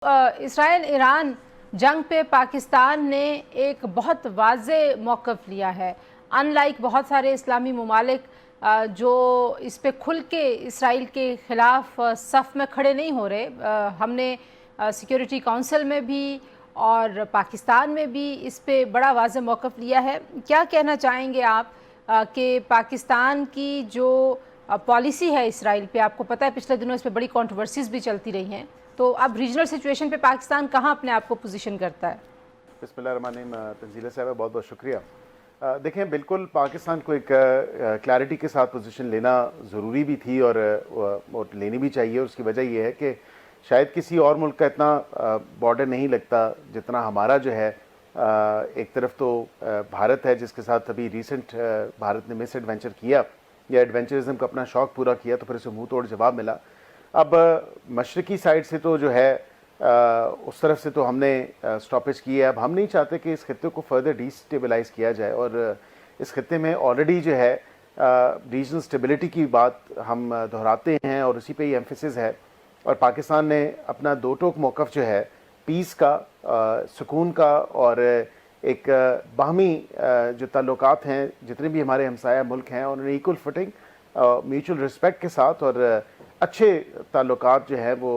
Israel Iran जंग पे पाकिस्तान ने एक बहुत वाज़ेह मौक़िफ़ लिया है। अनलाइक बहुत सारे इस्लामी ममालिक जो इस पे खुल के इसराइल के ख़िलाफ़ सफ़ में खड़े नहीं हो रहे। हमने सिक्योरिटी काउंसिल में भी और पाकिस्तान में भी इस पे बड़ा वाज़ेह मौक़िफ़ लिया है। क्या कहना चाहेंगे आप कि पाकिस्तान की जो पॉलिसी है इसराइल पे, आपको पता है पिछले दिनों इस पे बड़ी कंट्रोवर्सीज़ भी चलती रही हैं, तो अब रीजनल सिचुएशन पे पाकिस्तान कहाँ अपने आप को पोजीशन करता है? बिस्मिल्लाहिर्रहमानिर्रहीम। तंजीला साहब बहुत बहुत शुक्रिया। देखें, बिल्कुल पाकिस्तान को एक क्लैरिटी के साथ पोजीशन लेना ज़रूरी भी थी और लेनी भी चाहिए। और उसकी वजह यह है कि शायद किसी और मुल्क का इतना बॉर्डर नहीं लगता जितना हमारा जो है। एक तरफ तो भारत है जिसके साथ अभी रिसेंट भारत ने मिस एडवेंचर किया या एडवेंचरिज्म का अपना शौक़ पूरा किया, तो फिर उसे मुँह तोड़ जवाब मिला। अब मशरकी साइड से तो जो है उस तरफ से तो हमने स्टॉपेज की है। अब हम नहीं चाहते कि इस खत्ते को फर्दर डिस्टेबलाइज़ किया जाए और इस खत्ते में ऑलरेडी जो है रीजनल स्टेबिलिटी की बात हम दोहराते हैं और उसी पे ही एम्फेसिस है। और पाकिस्तान ने अपना दो टोक मौक़िफ़ जो है पीस का, सुकून का और एक बाहमी जो ताल्लुकात हैं जितने भी हमारे हमसाया मुल्क हैं उन्होंने इक्वल फुटिंग, म्यूचुअल रिस्पेक्ट के साथ और अच्छे ताल्लुकात जो है वो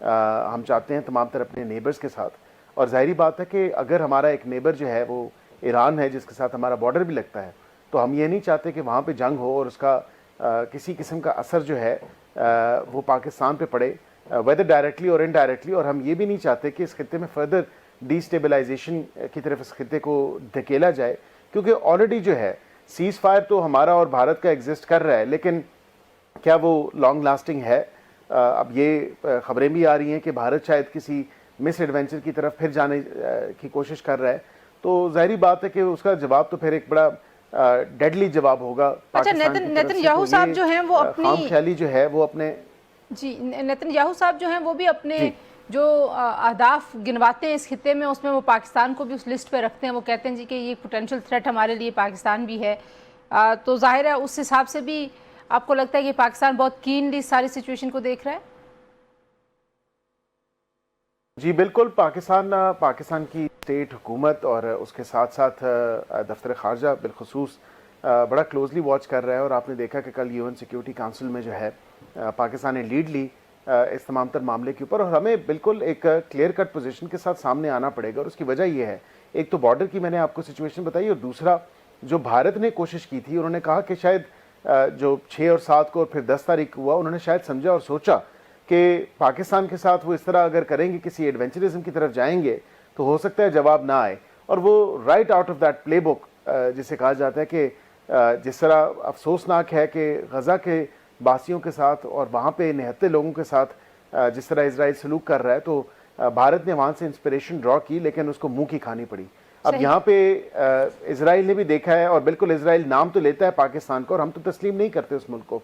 हम चाहते हैं तमाम तरह अपने नेबर्स के साथ। और ज़ाहिरी बात है कि अगर हमारा एक नेबर जो है वो ईरान है जिसके साथ हमारा बॉर्डर भी लगता है, तो हम ये नहीं चाहते कि वहाँ पे जंग हो और उसका किसी किस्म का असर जो है वो पाकिस्तान पे पड़े, वेदर डायरेक्टली और इनडायरेक्टली। और हम ये भी नहीं चाहते कि इस खत्ते में फर्दर डिस्टेबलाइजेशन की तरफ इस खत्ते को धकेला जाए, क्योंकि ऑलरेडी जो है सीज़ फायर तो हमारा और भारत का एग्जिस्ट कर रहा है, लेकिन क्या वो लॉन्ग लास्टिंग है? अब ये खबरें भी आ रही हैं कि भारत शायद किसी मिस एडवेंचर की तरफ फिर जाने की कोशिश कर रहा है। तो ज़ाहिरी बात है कि उसका जवाब तो फिर एक बड़ा डेडली जवाब होगा। अच्छा, नेतन्याहू साहब जो हैं वो अपनी खामख्याली जो है वो अपने नेतन्याहू साहब जो हैं वो भी अपने जो अहदाफ गिनवाते हैं इस खित्ते में, उसमें वो पाकिस्तान को भी उस लिस्ट पे रखते हैं। वो कहते हैं जी कि ये पोटेंशियल थ्रेट हमारे लिए पाकिस्तान भी है। तो जाहिर है उस हिसाब से भी आपको लगता है कि पाकिस्तान बहुत कीनली सारी सिचुएशन को देख रहा है? जी बिल्कुल। पाकिस्तान की स्टेट हुकूमत और उसके साथ साथ दफ्तर ख़ारजा बिलखसूस बड़ा क्लोजली वॉच कर रहा है। और आपने देखा कि कल यूएन सिक्योरिटी काउंसिल में जो है पाकिस्तान ने लीड ली इस तमाम तर मामले के ऊपर। और हमें बिल्कुल एक क्लियर कट पोजीशन के साथ सामने आना पड़ेगा। और उसकी वजह यह है, एक तो बॉर्डर की मैंने आपको सिचुएशन बताई, और दूसरा जो भारत ने कोशिश की थी, उन्होंने कहा कि शायद जो 6 और 7 को और फिर 10 तारीख हुआ, उन्होंने शायद समझा और सोचा कि पाकिस्तान के साथ वो इस तरह अगर करेंगे, किसी एडवेंचरिज्म की तरफ जाएंगे, तो हो सकता है जवाब ना आए। और वो right out of that play book जिसे कहा जाता है कि जिस तरह अफसोसनाक है कि गज़ा के बासियों के साथ और वहाँ पे निहत्ते लोगों के साथ जिस तरह इजराइल सलूक कर रहा है, तो भारत ने वहाँ से इंस्पिरेशन ड्रॉ की, लेकिन उसको मुँह की खानी पड़ी। अब यहाँ पे इजराइल ने भी देखा है, और बिल्कुल इजराइल नाम तो लेता है पाकिस्तान को, और हम तो तस्लीम नहीं करते उस मुल्क को।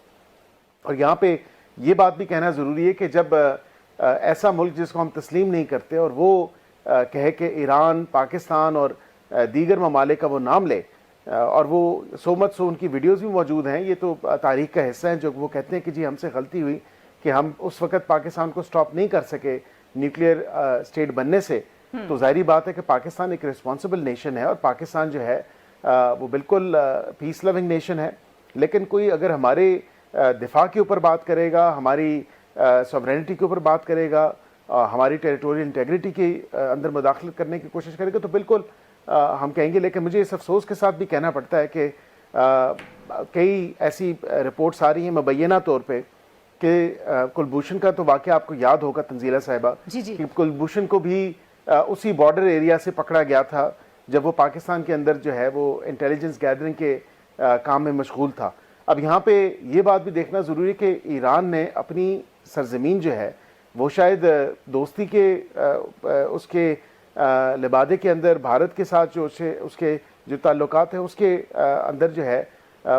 और यहाँ पे ये बात भी कहना ज़रूरी है कि जब ऐसा मुल्क जिसको हम तस्लीम नहीं करते और वो कहे कि ईरान, पाकिस्तान और दीगर ममालिक का वो नाम ले, और वो सो मच सो उनकी वीडियोज़ भी मौजूद हैं, ये तो तारीख का हिस्सा है, जो वो कहते हैं कि जी हमसे गलती हुई कि हम उस वक़्त पाकिस्तान को स्टॉप नहीं कर सके न्यूक्लियर स्टेट बनने से। तो ज़ाहिरी बात है कि पाकिस्तान एक रिस्पॉन्सिबल नेशन है, और पाकिस्तान जो है वो बिल्कुल पीस लविंग नेशन है। लेकिन कोई अगर हमारे दिफा के ऊपर बात करेगा, हमारी सॉवरेनिटी के ऊपर बात करेगा, हमारी टेरिटोरियल इंटेग्रिटी के अंदर मुदाखलत करने की कोशिश करेगा, तो बिल्कुल हम कहेंगे। लेकिन मुझे इस अफसोस के साथ भी कहना पड़ता है कि कई ऐसी रिपोर्ट्स आ रही हैं मुबैना तौर पर कि कुलभूषण का तो वाक़या आपको याद होगा तंजीला साहिबा, कि कुलभूषण को भी उसी बॉर्डर एरिया से पकड़ा गया था जब वो पाकिस्तान के अंदर जो है वो इंटेलिजेंस गैदरिंग के काम में मशगूल था। अब यहाँ पे ये बात भी देखना ज़रूरी है कि ईरान ने अपनी सरजमीन जो है वो शायद दोस्ती के उसके लिबादे के अंदर भारत के साथ जो उसके जो ताल्लुकात हैं उसके अंदर जो है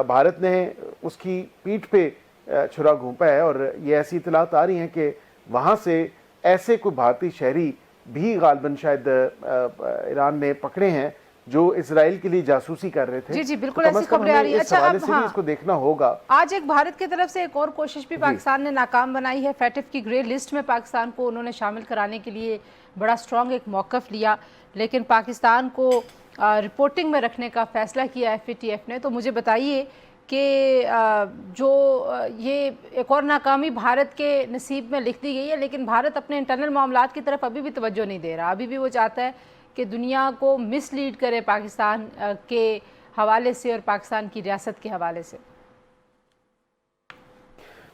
भारत ने उसकी पीठ पे छुरा घोंपा है। और ये ऐसी इतलात आ रही हैं कि वहाँ से ऐसे कोई भारतीय शहरी भी गालबन शायद ईरान ने पकड़े हैं جو اسرائیل کے لیے جاسوسی کر رہے تھے. جی جی بالکل تو کم ایسی از کم خبریں آ رہی ہیں. ہمیں اس حوالے سے بھی اس کو دیکھنا ہوگا. آج ایک بھارت کی طرف سے ایک اور کوشش بھی پاکستان نے ناکام بنائی ہے. فیٹف کی گرے لسٹ میں پاکستان کو انہوں نے شامل کرانے کے لیے بڑا سٹرونگ ایک موقف لیا, لیکن پاکستان کو رپورٹنگ میں رکھنے کا فیصلہ کیا FATF نے. تو مجھے بتائیے کہ جو یہ ایک اور ناکامی بھارت کے نصیب میں لکھ دی گئی ہے, لیکن بھارت اپنے انٹرنل معاملات کی طرف ابھی بھی توجہ نہیں دے رہا. ابھی بھی وہ چاہتا ہے کہ دنیا کو مس لیڈ کرے پاکستان کے حوالے سے اور پاکستان کی ریاست کے حوالے سے.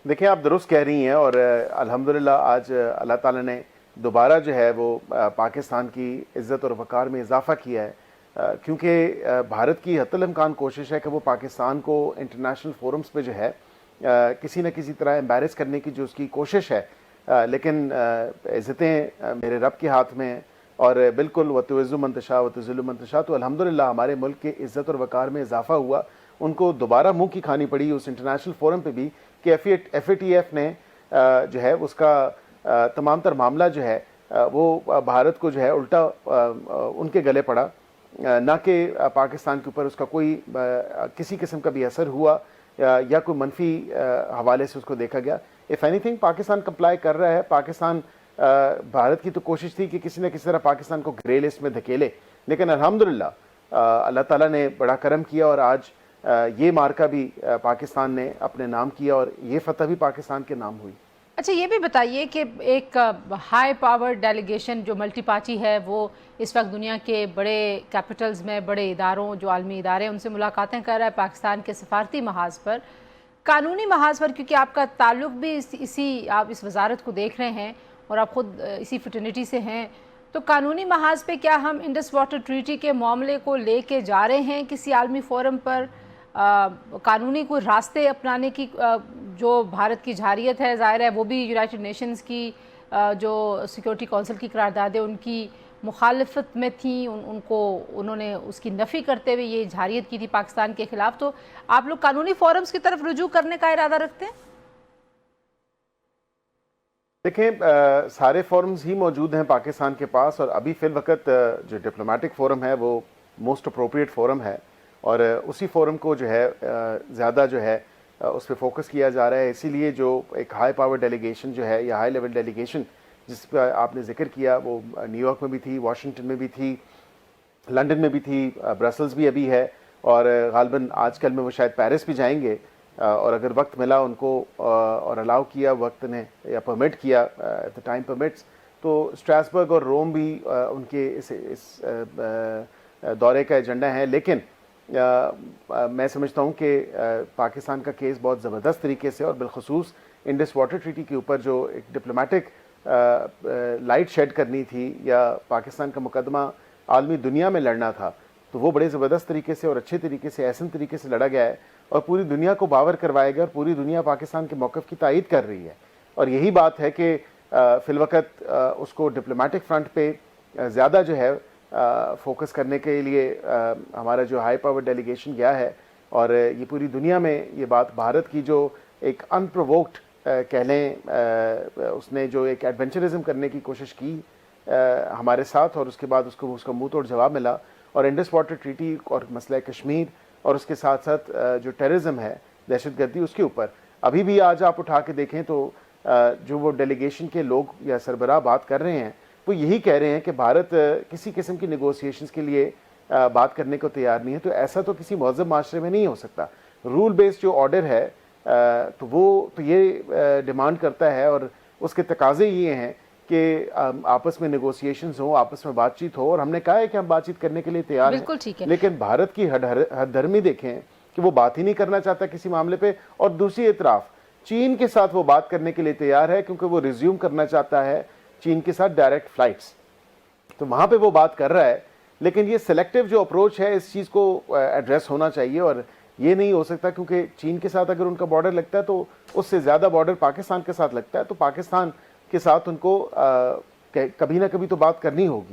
دیکھیں آپ درست کہہ رہی ہیں, اور الحمدللہ آج اللہ تعالیٰ نے دوبارہ جو ہے وہ پاکستان کی عزت اور وقار میں اضافہ کیا ہے, کیونکہ بھارت کی حتی الامکان کوشش ہے کہ وہ پاکستان کو انٹرنیشنل فورمز پہ جو ہے کسی نہ کسی طرح امبیرس کرنے کی جو اس کی کوشش ہے, لیکن عزتیں میرے رب کے ہاتھ میں ہیں, اور بالکل وَتُعِزُّ مَن تَشَاءُ وَتُذِلُّ مَن تَشَاءُ. تو الحمدللہ ہمارے ملک کے عزت اور وقار میں اضافہ ہوا. ان کو دوبارہ منہ کی کھانی پڑی اس انٹرنیشنل فورم پہ بھی کہ FATF نے جو ہے اس کا تمام تر معاملہ جو ہے وہ بھارت کو جو ہے الٹا ان کے گلے پڑا, نہ کہ پاکستان کے اوپر اس کا کوئی کسی قسم کا بھی اثر ہوا یا کوئی منفی حوالے سے اس کو دیکھا گیا. If any thing Pakistan comply کر رہا ہے. پاکستان بھارت کی تو کوشش تھی کہ کسی نہ کسی طرح پاکستان کو گرے لسٹ میں دھکیلے, لیکن الحمدللہ اللہ تعالیٰ نے بڑا کرم کیا اور آج یہ مارکہ بھی پاکستان نے اپنے نام کیا اور یہ فتح بھی پاکستان کے نام ہوئی. اچھا یہ بھی بتائیے کہ ایک ہائی پاور ڈیلیگیشن جو ملٹی پارٹی ہے وہ اس وقت دنیا کے بڑے کیپٹلز میں بڑے اداروں جو عالمی ادارے ہیں ان سے ملاقاتیں کر رہا ہے پاکستان کے سفارتی محاذ پر, قانونی محاذ پر, کیونکہ آپ کا تعلق بھی آپ اس وزارت کو دیکھ رہے ہیں اور آپ خود اسی فٹرنیٹی سے ہیں, تو قانونی محاذ پہ کیا ہم انڈس واٹر ٹریٹی کے معاملے کو لے کے جا رہے ہیں کسی عالمی فورم پر؟ قانونی کوئی راستے اپنانے کی جو بھارت کی جارحیت ہے ظاہر ہے وہ بھی یونائٹڈ نیشنز کی جو سیکیورٹی کونسل کی قراردادیں ان کی مخالفت میں تھیں, انہوں نے اس کی نفی کرتے ہوئے یہ جارحیت کی تھی پاکستان کے خلاف. تو آپ لوگ قانونی فورمز کی طرف رجوع کرنے کا ارادہ رکھتے ہیں؟ دیکھیں سارے فورمز ہی موجود ہیں پاکستان کے پاس, اور ابھی فی الوقت جو ڈپلومیٹک فورم ہے وہ موسٹ اپروپریٹ فورم ہے, اور اسی فورم کو جو ہے زیادہ جو ہے اس پہ فوکس کیا جا رہا ہے. اسی لیے جو ایک ہائی پاور ڈیلیگیشن جو ہے یا ہائی لیول ڈیلیگیشن جس پہ آپ نے ذکر کیا وہ نیو یارک میں بھی تھی, واشنگٹن میں بھی تھی, لنڈن میں بھی تھی, برسلز بھی ابھی ہے, اور غالباً آج کل میں وہ شاید پیرس بھی جائیں گے, اور اگر وقت ملا ان کو اور الاؤ کیا وقت نے یا پرمٹ کیا ایٹ دا ٹائم پرمٹس, تو اسٹراسبرگ اور روم بھی ان کے اس دورے کا ایجنڈا ہے. لیکن میں سمجھتا ہوں کہ پاکستان کا کیس بہت زبردست طریقے سے, اور بالخصوص انڈس واٹر ٹریٹی کے اوپر جو ایک ڈپلومیٹک لائٹ شیڈ کرنی تھی یا پاکستان کا مقدمہ عالمی دنیا میں لڑنا تھا, تو وہ بڑے زبردست طریقے سے اور اچھے طریقے سے احسن طریقے سے لڑا گیا ہے, اور پوری دنیا کو باور کروایا گیا, اور پوری دنیا پاکستان کے موقف کی تائید کر رہی ہے. اور یہی بات ہے کہ فی الوقت اس کو ڈپلومیٹک فرنٹ پہ زیادہ جو ہے فوکس کرنے کے لیے ہمارا جو ہائی پاور ڈیلیگیشن گیا ہے, اور یہ پوری دنیا میں یہ بات بھارت کی جو ایک ان پرووکڈ کہہ لیں اس نے جو ایک ایڈونچرزم کرنے کی کوشش کی ہمارے ساتھ, اور اس کے بعد اس کا منہ توڑ جواب ملا, اور انڈس واٹر ٹریٹی اور مسئلہ کشمیر اور اس کے ساتھ ساتھ جو ٹیررزم ہے دہشت گردی اس کے اوپر ابھی بھی آج آپ اٹھا کے دیکھیں تو جو وہ ڈیلیگیشن کے لوگ یا سربراہ بات کر رہے ہیں وہ یہی کہہ رہے ہیں کہ بھارت کسی قسم کی نیگوسیشنز کے لیے بات کرنے کو تیار نہیں ہے. تو ایسا تو کسی مہذب معاشرے میں نہیں ہو سکتا. رول بیس جو آرڈر ہے تو وہ تو یہ ڈیمانڈ کرتا ہے, اور اس کے تقاضے یہ ہیں کہ آپس میں نیگوسیشنز ہوں, آپس میں بات چیت ہو, اور ہم نے کہا ہے کہ ہم بات چیت کرنے کے لیے تیار ہیں, لیکن بھارت کی حد درمی دیکھیں کہ وہ بات ہی نہیں کرنا چاہتا کسی معاملے پہ, اور دوسری اطراف چین کے ساتھ وہ بات کرنے کے لیے تیار ہے کیونکہ وہ ریزیوم کرنا چاہتا ہے چین کے ساتھ ڈائریکٹ فلائٹس, تو وہاں پہ وہ بات کر رہا ہے. لیکن یہ سلیکٹیو جو اپروچ ہے اس چیز کو ایڈریس ہونا چاہیے, اور یہ نہیں ہو سکتا کیونکہ چین کے ساتھ اگر ان کا بارڈر لگتا ہے تو اس سے زیادہ بارڈر پاکستان کے ساتھ لگتا ہے, تو پاکستان کے ساتھ ان کو کبھی نہ کبھی تو بات کرنی ہوگی.